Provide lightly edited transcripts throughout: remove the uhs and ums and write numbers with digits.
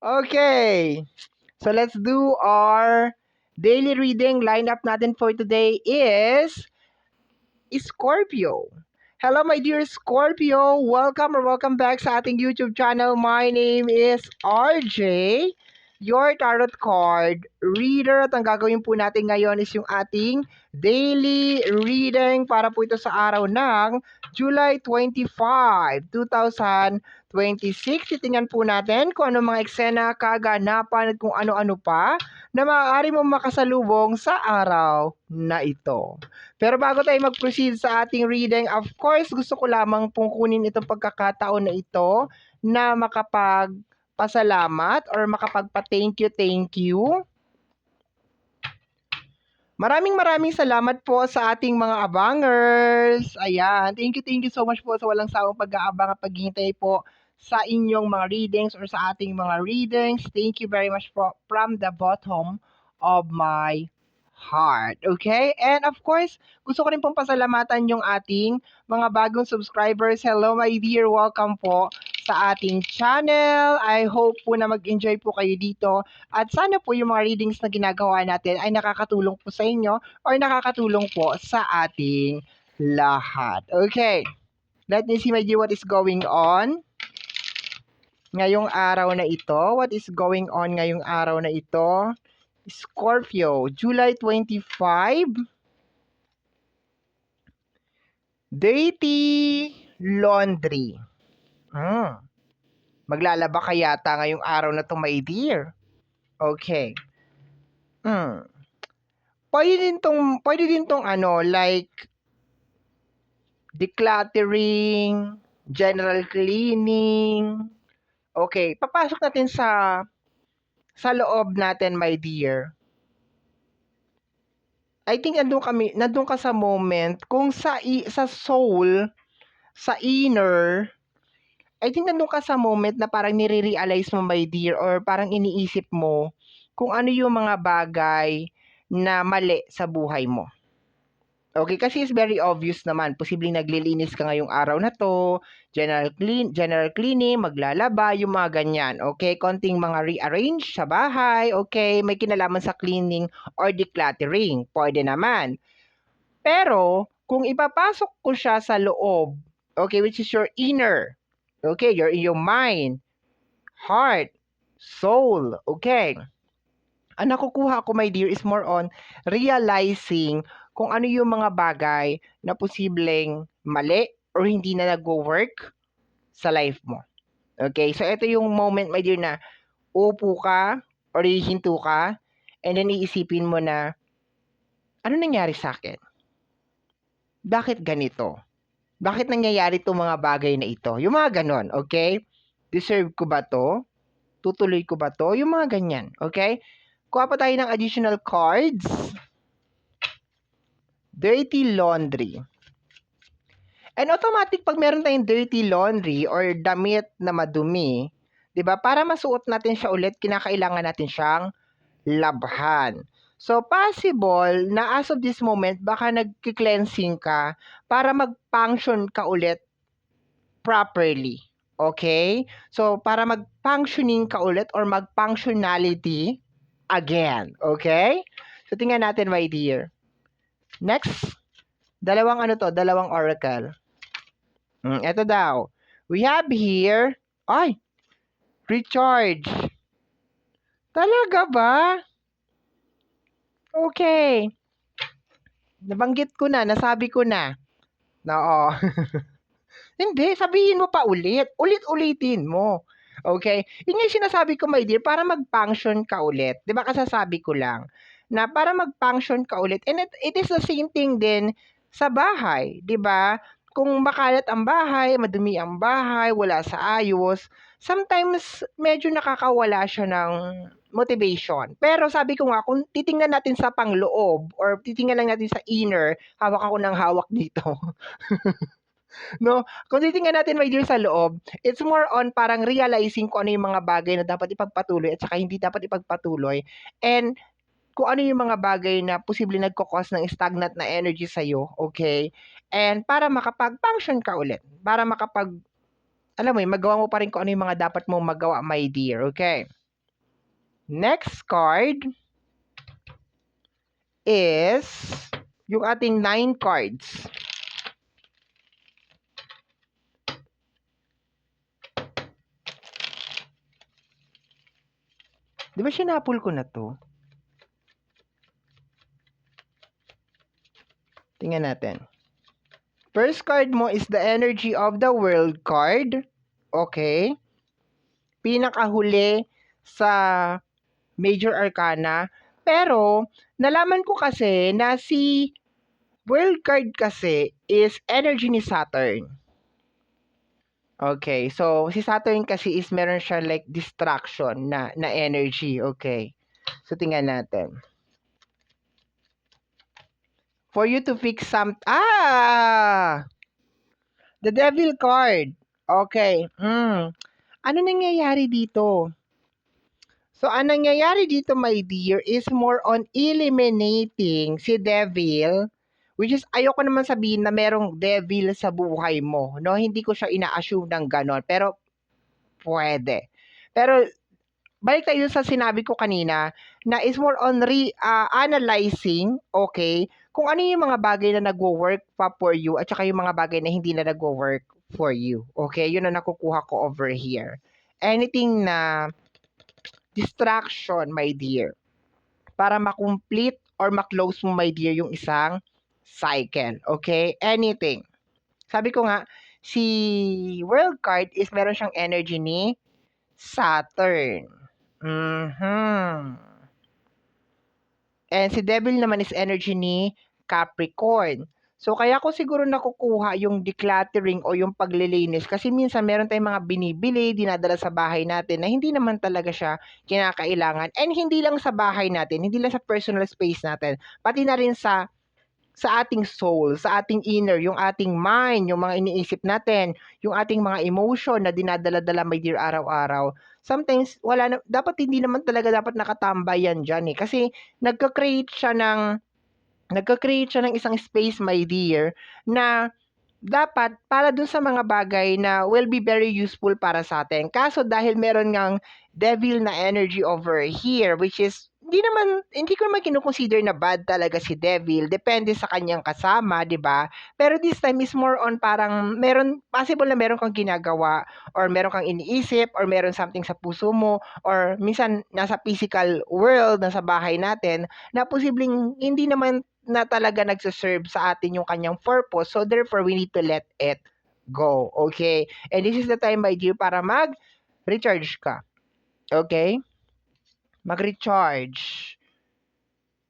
Okay, so let's do our daily reading. Lineup natin for today is Scorpio. Hello my dear Scorpio, welcome back sa ating YouTube channel. My name is RJ, your tarot card reader. At ang gagawin po natin ngayon is yung ating daily reading para po ito sa araw ng July 25, 2026. Titingnan po natin kung ano mga eksena, kaganapan at kung ano-ano pa na maaari mong makasalubong sa araw na ito. Pero bago tayo mag-proceed sa ating reading, of course, gusto ko lamang pong kunin itong pagkakataon na ito na makapagpasalamat or makapagpa-thank you. Maraming salamat po sa ating mga abangers. Ayan, thank you so much po sa walang sawang pag-aabang at paghihintay po sa inyong mga readings or sa ating mga readings. Thank you very much po from the bottom of my heart. Okay? And of course, gusto ko rin pong pasalamatan yung ating mga bagong subscribers. Hello my dear, welcome po sa ating channel. I hope po na mag-enjoy po kayo dito at sana po yung mga readings na ginagawa natin ay nakakatulong po sa inyo or nakakatulong po sa ating lahat. Okay, let me see my dear what is going on ngayong araw na ito. What is going on ngayong araw na ito? Scorpio, July 25, dirty laundry. Maglalaba ka yata ngayong araw na to, my dear. Okay. Pwede din tong like decluttering, general cleaning. Okay, papasok natin sa loob natin, my dear. I think nandun ka sa moment kung sa soul, sa inner, I think nandun ka sa moment na parang nire-realize mo, my dear, or parang iniisip mo kung ano yung mga bagay na mali sa buhay mo. Okay, kasi it's very obvious naman. Posibleng naglilinis ka ngayong araw na to, general cleaning, maglalaba, yung mga ganyan. Okay, konting mga rearrange sa bahay. Okay, may kinalaman sa cleaning or decluttering. Pwede naman. Pero, kung ipapasok ko siya sa loob, okay, which is your inner, okay, your mind, heart, soul, okay. Ang nakukuha ko, my dear, is more on realizing kung ano yung mga bagay na posibleng mali or hindi na nag-work sa life mo. Okay, so ito yung moment, my dear, na upo ka or hihinto ka and then iisipin mo na, ano nangyari sa akin? Bakit ganito? Bakit nangyayari itong mga bagay na ito? Yung mga ganon, okay? Deserve ko ba to? Tutuloy ko ba to? Yung mga ganyan, okay? Kuha pa tayo ng additional cards. Dirty laundry. And automatic pag meron tayong dirty laundry or damit na madumi, 'di ba? Para masuot natin siya ulit, kinakailangan natin siyang labhan. So possible na as of this moment baka nagki-cleansing ka para mag-function ka ulit properly. Okay? So para mag-functioning ka ulit or mag-functionality again. Okay? So tingnan natin, my dear. Next, dalawang oracle. Ito daw. We have here, recharge. Talaga ba? Okay. Nabanggit ko na, nasabi ko na. Oo. Hindi, sabihin mo pa ulit. Ulit-ulitin mo. Okay? Yun yung sinasabi ko, my dear, para mag-function ka ulit. Di ba kasasabi ko lang na para mag-function ka ulit. And it is the same thing din sa bahay. Di ba? Kung makalat ang bahay, madumi ang bahay, wala sa ayos, sometimes medyo nakakawala siya ng motivation. Pero sabi ko nga, kung titingnan natin sa pangloob or titingnan lang natin sa inner, hawak ako ng hawak dito. No, kung titingnan natin, my dear, sa loob, it's more on parang realizing kung ano yung mga bagay na dapat ipagpatuloy at saka hindi dapat ipagpatuloy. And kung ano yung mga bagay na posible nagkakos ng stagnant na energy sa'yo, okay? And para makapag-function ka ulit, para alam mo yun, magawa mo pa rin kung ano yung mga dapat mong magawa, my dear, okay? Next card is yung ating 9 cards. Di ba sinapul ko na to? Tingnan natin. First card mo is the energy of the world card. Okay. Pinakahuli sa major arcana. Pero, nalaman ko kasi na si world card kasi is energy ni Saturn. Okay, so si Saturn kasi is meron siya like distraction na energy. Okay. So tingnan natin. For you to fix the devil card. Okay. Ano nangyayari dito? So, ang nangyayari dito, my dear, is more on eliminating si devil, which is, ayoko naman sabihin na merong devil sa buhay mo, no? Hindi ko siya ina-assume ng ganon, pero pwede. Pero, balik tayo sa sinabi ko kanina, na is more on analyzing, okay, kung ano yung mga bagay na nagwo-work pa for you, at saka yung mga bagay na hindi na nagwo-work for you. Okay, yun na nakukuha ko over here. Anything na distraction, my dear, para makomplete or maklose mo, my dear, yung isang cycle. Okay? Anything. Sabi ko nga, si world card is meron siyang energy ni Saturn. And si devil naman is energy ni Capricorn. So, kaya ko siguro nakukuha yung decluttering o yung paglilinis kasi minsan meron tayong mga binibili, dinadala sa bahay natin na hindi naman talaga siya kinakailangan. And hindi lang sa bahay natin, hindi lang sa personal space natin, pati na rin sa ating soul, sa ating inner, yung ating mind, yung mga iniisip natin, yung ating mga emotion na dinadala-dala, my dear, araw-araw. Sometimes, dapat hindi naman talaga dapat nakatambay yan dyan eh. Kasi nagka-create siya ng isang space, my dear, na dapat para dun sa mga bagay na will be very useful para sa atin. Kaso dahil meron ngang devil na energy over here, which is hindi ko naman kino-consider na bad talaga si devil. Depende sa kanyang kasama, di ba? Pero this time is more on parang possible na meron kang ginagawa or meron kang iniisip or meron something sa puso mo or minsan nasa physical world, nasa bahay natin na posibleng hindi naman na talaga nagsaserve sa atin yung kanyang purpose. So, therefore, we need to let it go. Okay? And this is the time, my dear, para mag-recharge ka. Okay? Mag-recharge.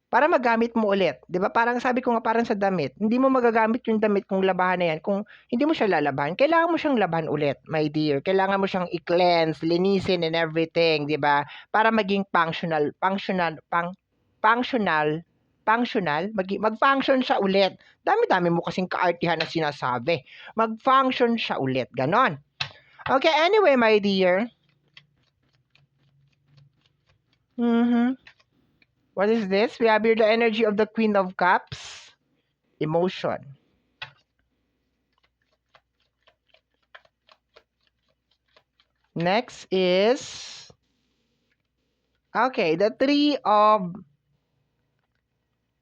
Para magamit mo ulit. 'Di ba? Parang sabi ko nga, parang sa damit. Hindi mo magagamit yung damit kung labahan na yan. Kung hindi mo siya lalabahan, kailangan mo siyang laban ulit, my dear. Kailangan mo siyang i-cleanse, linisin and everything, 'di ba? Para maging functional, mag-function siya ulit. Dami-dami mo kasing kaartihan na sinasabi. Mag-function siya ulit. Ganon. Okay, anyway, my dear. What is this? We have here the energy of the Queen of Cups. Emotion. Next is, okay, the Three of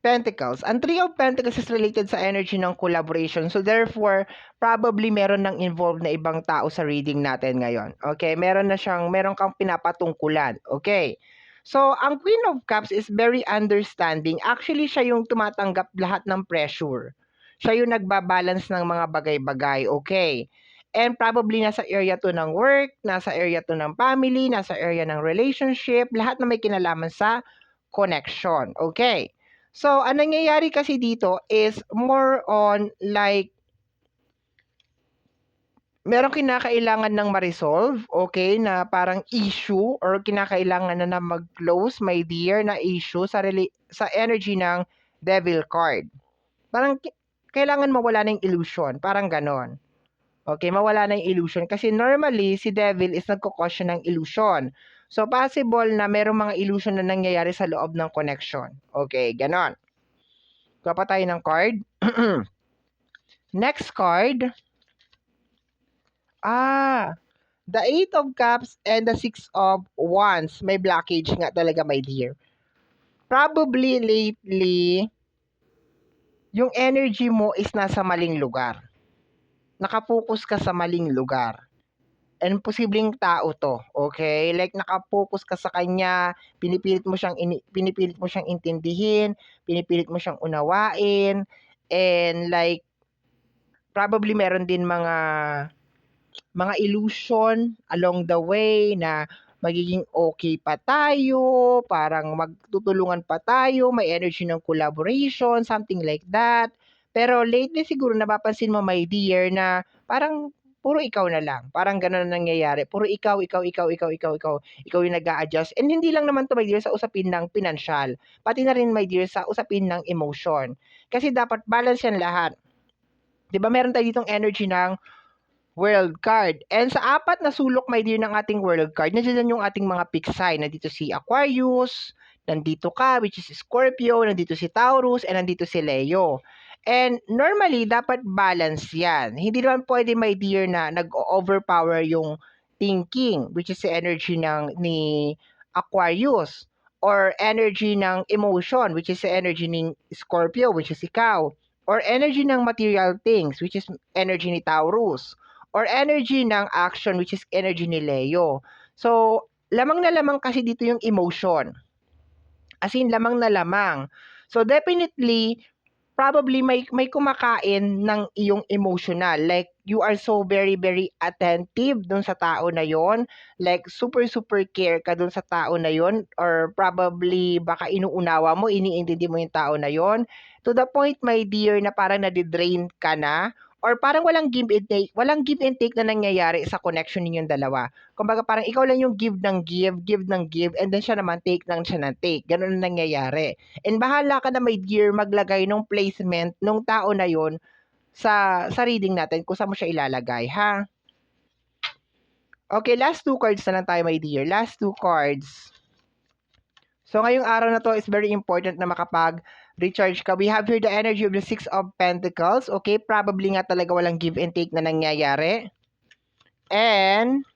Pentacles. Ang Three of Pentacles is related sa energy ng collaboration. So therefore, probably meron nang involved na ibang tao sa reading natin ngayon. Okay? Meron kang pinapatungkulan. Okay? So, ang Queen of Cups is very understanding. Actually, siya yung tumatanggap lahat ng pressure. Siya yung nagbabalance ng mga bagay-bagay. Okay? And probably nasa area to ng work, nasa area to ng family, nasa area ng relationship, lahat na may kinalaman sa connection. Okay? So, ang nangyayari kasi dito is more on like merong kinakailangan ng ma-resolve, okay, na parang issue or kinakailangan na mag-close, my dear, na issue sa energy ng devil card. Parang kailangan mawala na yung illusion, parang ganon. Okay, mawala na yung illusion kasi normally si devil is nagko-cause ng illusion. So, possible na merong mga illusion na nangyayari sa loob ng connection. Okay, ganon. Kuha pa tayo ng card. Next card. The Eight of Cups and the Six of Wands. May blockage nga talaga, my dear. Probably lately, yung energy mo is nasa maling lugar. Nakapokus ka sa maling lugar. And posibleng tao to, okay? Like nakapokus ka sa kanya, pinipilit mo siyang intindihin, pinipilit mo siyang unawain, and like probably meron din mga illusion along the way na magiging okay pa tayo, parang magtutulungan pa tayo, may energy ng collaboration, something like that. Pero lately siguro napapansin mo, my dear, na parang puro ikaw na lang. Parang gano'n ang nangyayari. Puro ikaw, ikaw, ikaw, ikaw, ikaw, ikaw. Ikaw yung nag-a-adjust. And hindi lang naman to, my dear, sa usapin ng pinansyal. Pati na rin, my dear, sa usapin ng emotion. Kasi dapat balance yan lahat. 'Di ba meron tayo ditong energy ng world card. And sa apat na sulok, my dear, ng ating world card, nandiyan yung ating mga peak sign. Nandito si Aquarius, nandito ka, which is Scorpio, nandito si Taurus, and nandito si Leo. And normally, dapat balance yan. Hindi naman pwede, my dear, na nag-overpower yung thinking, which is the energy ni Aquarius. Or energy ng emotion, which is the energy ni Scorpio, which is ikaw. Or energy ng material things, which is energy ni Taurus, or energy ng action, which is energy ni Leo. So, lamang na lamang kasi dito yung emotion. As in, lamang na lamang. So, definitely, probably may kumakain ng iyong emotional. Like, you are so very, very attentive dun sa tao na yon. Like, super, super care ka dun sa tao na yon. Or probably, baka inuunawa mo, iniintindi mo yung tao na yon. To the point, my dear, na parang nadidrain ka na. Or parang walang give and take na nangyayari sa connection ninyong dalawa. Kumbaga parang ikaw lang yung give ng give, and then siya naman take ng siya ng take. Ganun ang nangyayari. And bahala ka na, my dear, maglagay ng placement ng tao na yon sa reading natin kung saan mo siya ilalagay, ha? Okay, last two cards na lang tayo, my dear. Last two cards. So, ngayong araw na to is very important na makapag-recharge ka. We have here the energy of the Six of Pentacles. Okay, probably nga talaga walang give and take na nangyayari. And,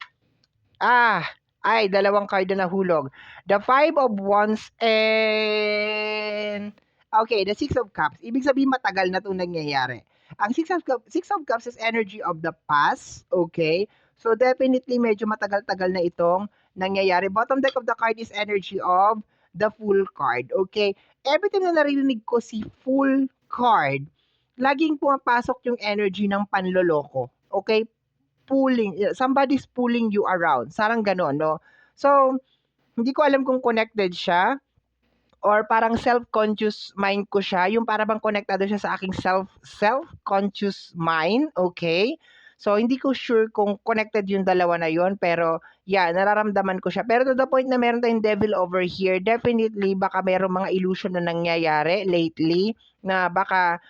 dalawang card na nahulog. The Five of Wands and... Okay, the Six of Cups. Ibig sabihin matagal na itong nangyayari. Ang Six of Cups is energy of the past. Okay? So, definitely medyo matagal-tagal na itong nangyayari. Bottom deck of the card is energy of the Fool card. Okay? Every time na narinig ko si Fool card, laging pumapasok yung energy ng panloloko. Okay? Somebody's pulling you around. Sarang ganon, no? So, hindi ko alam kung connected siya or parang self-conscious mind ko siya. Yung para bang konektado siya sa aking self-conscious mind. Okay? So, hindi ko sure kung connected yung dalawa na yon, pero yeah, nararamdaman ko siya. Pero to the point na meron tayong devil over here, definitely baka meron mga illusion na nangyayari lately na baka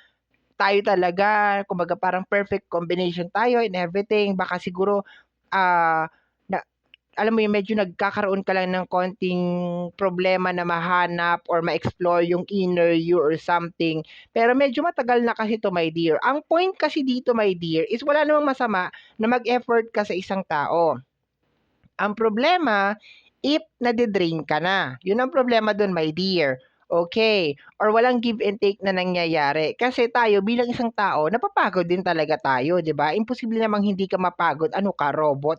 tayo talaga, kumbaga parang perfect combination tayo and everything. Baka siguro, alam mo yung medyo nagkakaroon ka lang ng konting problema na mahanap or ma-explore yung inner you or something. Pero medyo matagal na kasi to, my dear. Ang point kasi dito, my dear, is wala namang masama na mag-effort ka sa isang tao. Ang problema, if nadidrain ka na. Yun ang problema dun, my dear. Okay. Or walang give and take na nangyayari. Kasi tayo, bilang isang tao, napapagod din talaga tayo, di ba? Imposible namang hindi ka mapagod. Ano ka, robot?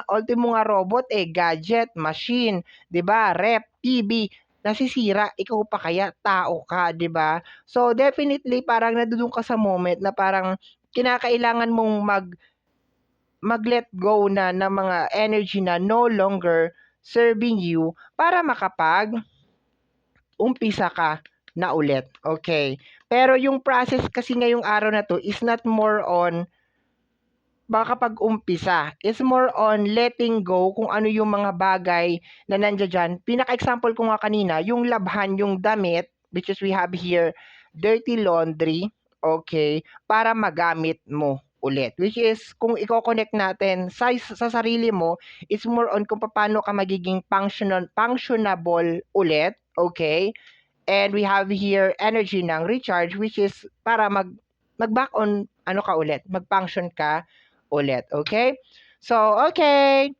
Ultimo nga robot, gadget, machine, di ba? Rep, TV, nasisira, ikaw pa kaya, tao ka, di ba? So, definitely, parang nadudun ka sa moment na parang kinakailangan mong mag-let go na ng mga energy na no longer serving you para umpisa ka na ulit. Okay. Pero yung process kasi ngayong araw na to is not more on makapag-umpisa. It's more on letting go kung ano yung mga bagay na nandiyan dyan. Pinaka-example ko nga kanina, yung labhan, yung damit, which is we have here, dirty laundry, okay, para magamit mo ulit. Which is, kung i-connect natin sa sarili mo, it's more on kung paano ka magiging functionable ulit, okay? And we have here energy ng recharge, which is para mag-back on, ano ka ulit, mag-function ka ulit, okay? So, okay.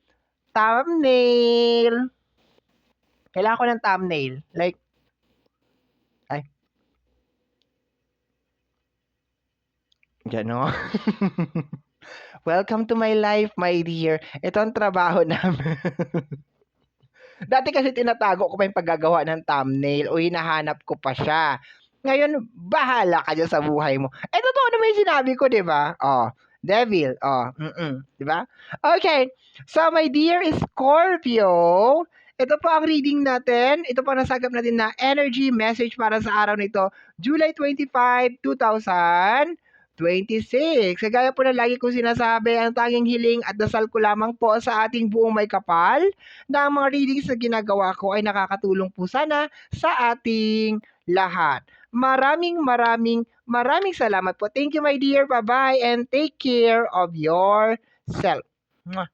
Thumbnail. Kailangan ko ng thumbnail. Like, ay, gano'n. Welcome to my life, my dear. Ito ang trabaho namin. Dati kasi tinatago ko pa yung paggagawa ng thumbnail o hinahanap ko pa siya. Ngayon, bahala ka dyan sa buhay mo. Eh, totoo naman yung sinabi ko, di ba? Oh, devil. Oh, di ba? Okay. So, my dear Scorpio, ito po ang reading natin. Ito po ang nasagap natin na energy message para sa araw nito, July 25, 2026. Kagaya po na lagi kong sinasabi, ang tanging hiling at dasal ko lamang po sa ating buong may kapal na ang mga readings na ginagawa ko ay nakakatulong po sana sa ating lahat. Maraming salamat po. Thank you, my dear. Bye-bye and take care of yourself. Mwah.